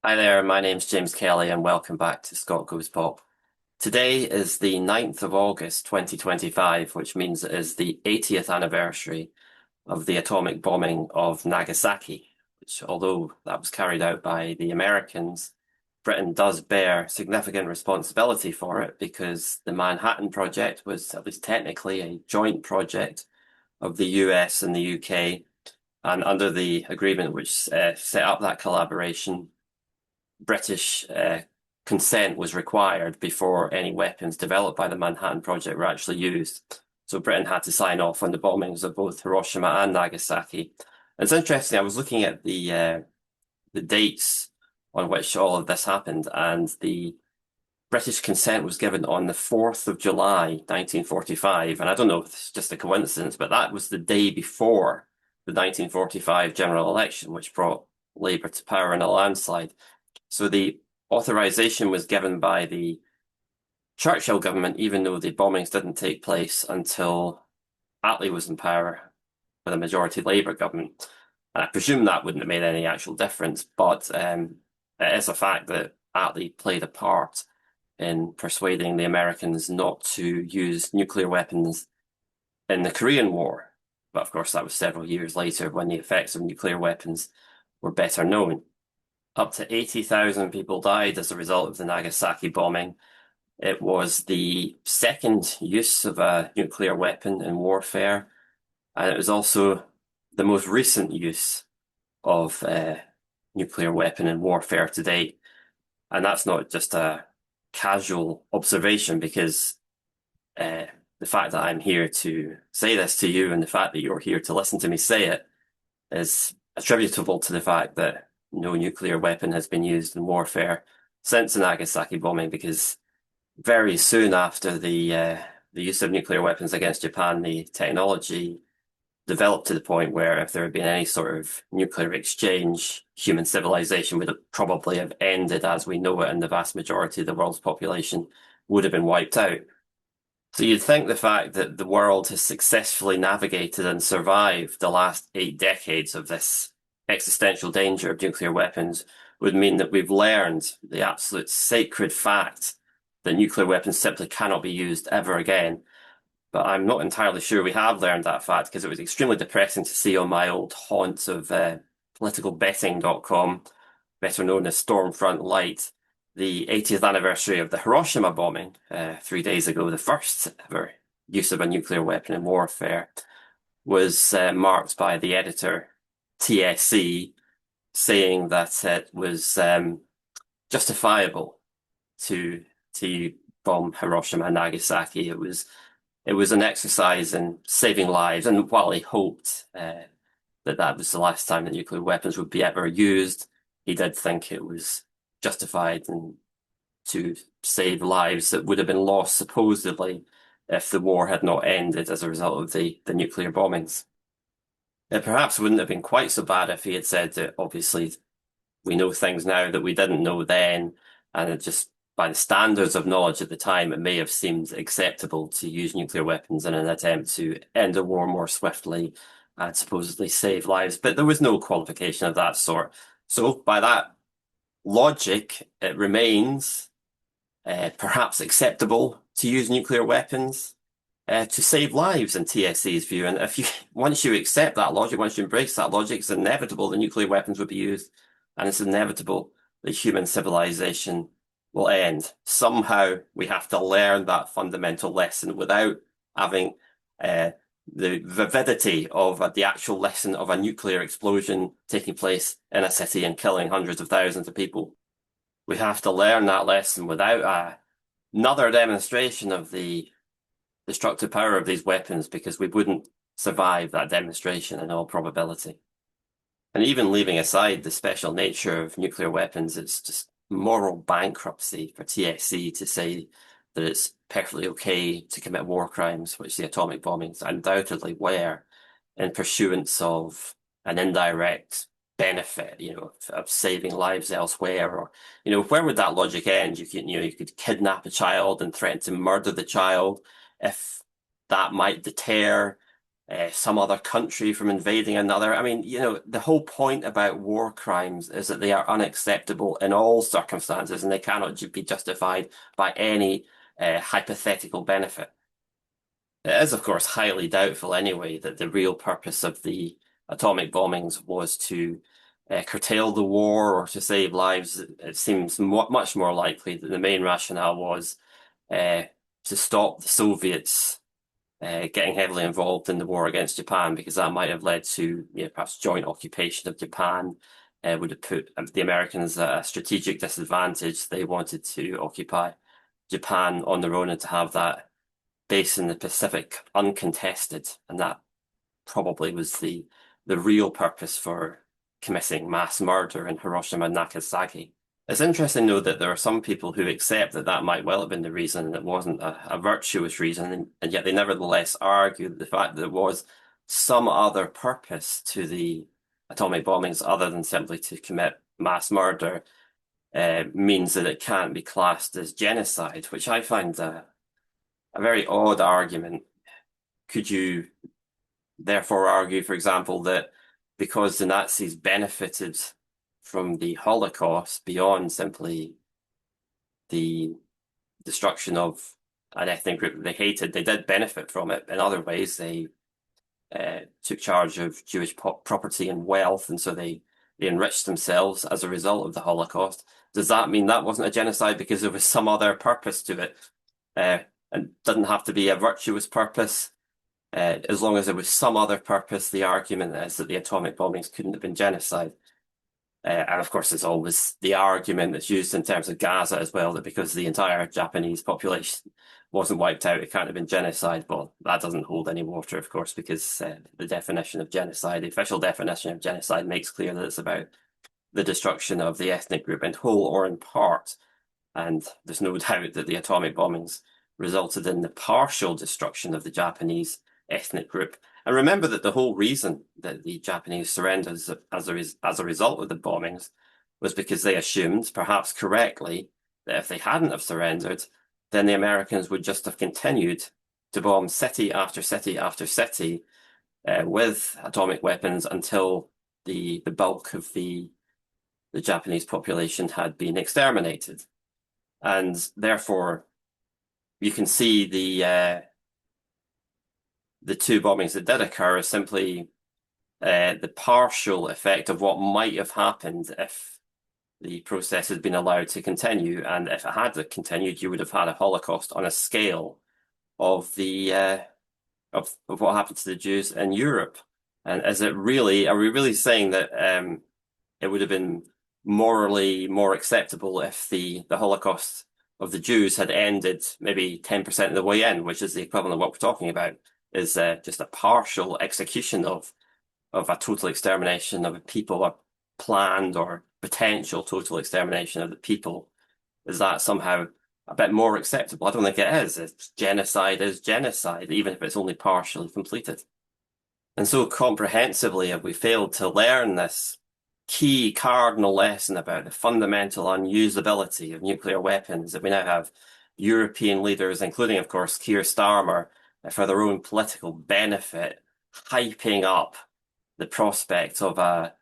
Hi there, my name's James Kelly and welcome back to Scot Goes Pop. Today is the 9th of August 2025, which means it is the 80th anniversary of the atomic bombing of Nagasaki, which although that was carried out by the Americans, Britain does bear significant responsibility for it because the Manhattan Project was, at least technically, a joint project of the US and the UK. And under the agreement which set up that collaboration, British consent was required before any weapons developed by the Manhattan Project were actually used. So Britain had to sign off on the bombings of both Hiroshima and Nagasaki. It's interesting. I was looking at the dates on which all of this happened, and the British consent was given on the 4th of July, 1945. And I don't know if it's just a coincidence, but that was the day before the 1945 general election, which brought Labour to power in a landslide. So the authorization was given by the Churchill government, even though the bombings didn't take place until Attlee was in power with a majority Labour government. And I presume that wouldn't have made any actual difference, but it is a fact that Attlee played a part in persuading the Americans not to use nuclear weapons in the Korean War. But of course, that was several years later when the effects of nuclear weapons were better known. Up to 80,000 people died as a result of the Nagasaki bombing. It was the second use of a nuclear weapon in warfare, and it was also the most recent use of a nuclear weapon in warfare to date. And that's not just a casual observation, because the fact that I'm here to say this to you and the fact that you're here to listen to me say it is attributable to the fact that no nuclear weapon has been used in warfare since the Nagasaki bombing, because very soon after the use of nuclear weapons against Japan, the technology developed to the point where if there had been any sort of nuclear exchange, human civilization would have probably have ended as we know it, and the vast majority of the world's population would have been wiped out. So you'd think the fact that the world has successfully navigated and survived the last 8 decades of this existential danger of nuclear weapons would mean that we've learned the absolute sacred fact that nuclear weapons simply cannot be used ever again. But I'm not entirely sure we have learned that fact, because it was extremely depressing to see on my old haunt of politicalbetting.com, better known as Stormfront Light, the 80th anniversary of the Hiroshima bombing 3 days ago, the first ever use of a nuclear weapon in warfare, was marked by the editor TSC saying that it was justifiable to bomb Hiroshima and Nagasaki. It was an exercise in saving lives, and while he hoped that that was the last time that nuclear weapons would be ever used, he did think it was justified and to save lives that would have been lost supposedly if the war had not ended as a result of the nuclear bombings. It perhaps wouldn't have been quite so bad if he had said that obviously we know things now that we didn't know then, and it just by the standards of knowledge at the time, it may have seemed acceptable to use nuclear weapons in an attempt to end a war more swiftly and supposedly save lives. But there was no qualification of that sort. So by that logic, it remains perhaps acceptable to use nuclear weapons to save lives in TSC's view. And if you once you accept that logic, once you embrace that logic, it's inevitable that nuclear weapons would be used, and it's inevitable that human civilization will end. Somehow we have to learn that fundamental lesson without having the vividity of the actual lesson of a nuclear explosion taking place in a city and killing hundreds of thousands of people. We have to learn that lesson without another demonstration of the destructive power of these weapons, because we wouldn't survive that demonstration in all probability. And even leaving aside the special nature of nuclear weapons, it's just moral bankruptcy for TSC to say that it's perfectly okay to commit war crimes, which the atomic bombings undoubtedly were, in pursuance of an indirect benefit, of saving lives elsewhere. Or, where would that logic end? You could kidnap a child and threaten to murder the child if that might deter some other country from invading another. I mean, the whole point about war crimes is that they are unacceptable in all circumstances and they cannot be justified by any hypothetical benefit. It is, of course, highly doubtful anyway that the real purpose of the atomic bombings was to curtail the war or to save lives. It seems much more likely that the main rationale was uh, to stop the Soviets getting heavily involved in the war against Japan, because that might have led to perhaps joint occupation of Japan. Would have put the Americans at a strategic disadvantage. They wanted to occupy Japan on their own and to have that base in the Pacific uncontested, and that probably was the real purpose for committing mass murder in Hiroshima and Nagasaki. It's interesting, though, that there are some people who accept that that might well have been the reason and it wasn't a virtuous reason, and yet they nevertheless argue that the fact that there was some other purpose to the atomic bombings other than simply to commit mass murder means that it can't be classed as genocide, which I find a very odd argument. Could you therefore argue, for example, that because the Nazis benefited from the Holocaust beyond simply the destruction of an ethnic group that they hated, they did benefit from it in other ways? They took charge of Jewish property and wealth, and so they enriched themselves as a result of the Holocaust. Does that mean that wasn't a genocide because there was some other purpose to it? And doesn't have to be a virtuous purpose. As long as there was some other purpose, the argument is that the atomic bombings couldn't have been genocide. And of course, there's always the argument that's used in terms of Gaza as well, that because the entire Japanese population wasn't wiped out, it can't have been genocide. Well, that doesn't hold any water, of course, because the definition of genocide, the official definition of genocide, makes clear that it's about the destruction of the ethnic group in whole or in part. And there's no doubt that the atomic bombings resulted in the partial destruction of the Japanese ethnic group. And remember that the whole reason that the Japanese surrendered as a result of the bombings was because they assumed, perhaps correctly, that if they hadn't have surrendered, then the Americans would just have continued to bomb city after city after city with atomic weapons until the bulk of the Japanese population had been exterminated. And therefore, you can see the two bombings that did occur as simply the partial effect of what might have happened if the process had been allowed to continue. And if it had continued, you would have had a Holocaust on a scale of the of what happened to the Jews in Europe. And are we really saying that it would have been morally more acceptable if the Holocaust of the Jews had ended maybe 10% of the way in, which is the equivalent of what we're talking about, is just a partial execution of a total extermination of a people, a planned or potential total extermination of the people? Is that somehow a bit more acceptable? I don't think it is. Genocide is genocide, even if it's only partially completed. And so comprehensively have we failed to learn this key cardinal lesson about the fundamental unusability of nuclear weapons, that we now have European leaders, including, of course, Keir Starmer, for their own political benefit, hyping up the prospect of a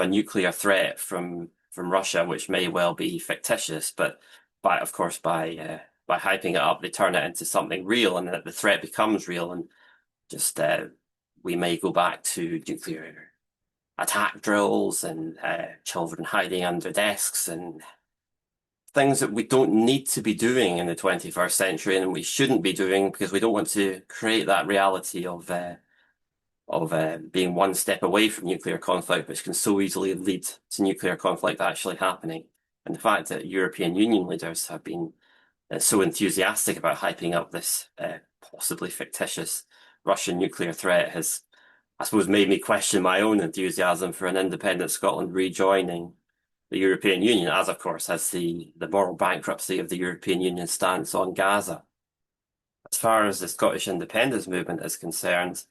nuclear threat from Russia, which may well be fictitious, but by hyping it up, they turn it into something real, and the threat becomes real, and just we may go back to nuclear attack drills and children hiding under desks and things that we don't need to be doing in the 21st century, and we shouldn't be doing because we don't want to create that reality of being one step away from nuclear conflict, which can so easily lead to nuclear conflict actually happening. And the fact that European Union leaders have been so enthusiastic about hyping up this possibly fictitious Russian nuclear threat has, I suppose, made me question my own enthusiasm for an independent Scotland rejoining the European Union, as of course has the moral bankruptcy of the European Union stance on Gaza. As far as the Scottish independence movement is concerned,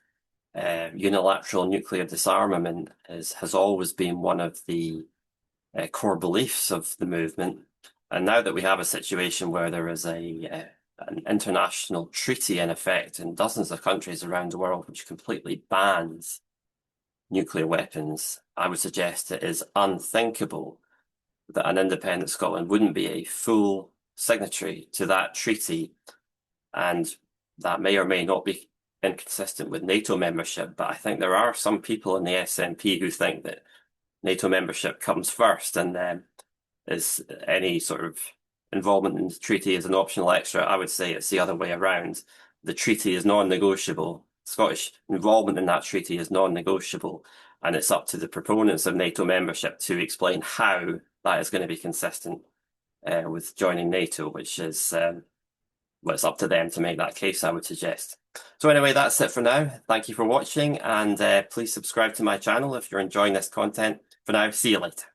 unilateral nuclear disarmament has always been one of the core beliefs of the movement. And now that we have a situation where there is a an international treaty in effect in dozens of countries around the world which completely bans nuclear weapons, I would suggest it is unthinkable that an independent Scotland wouldn't be a full signatory to that treaty, and that may or may not be inconsistent with NATO membership, but I think there are some people in the SNP who think that NATO membership comes first and is any sort of involvement in the treaty is an optional extra. I would say it's the other way around. The treaty is non-negotiable. Scottish involvement in that treaty is non-negotiable, and it's up to the proponents of NATO membership to explain how that is going to be consistent with joining NATO, which is well, it's up to them to make that case, I would suggest. So anyway, that's it for now. Thank you for watching, and please subscribe to my channel if you're enjoying this content. For now, see you later.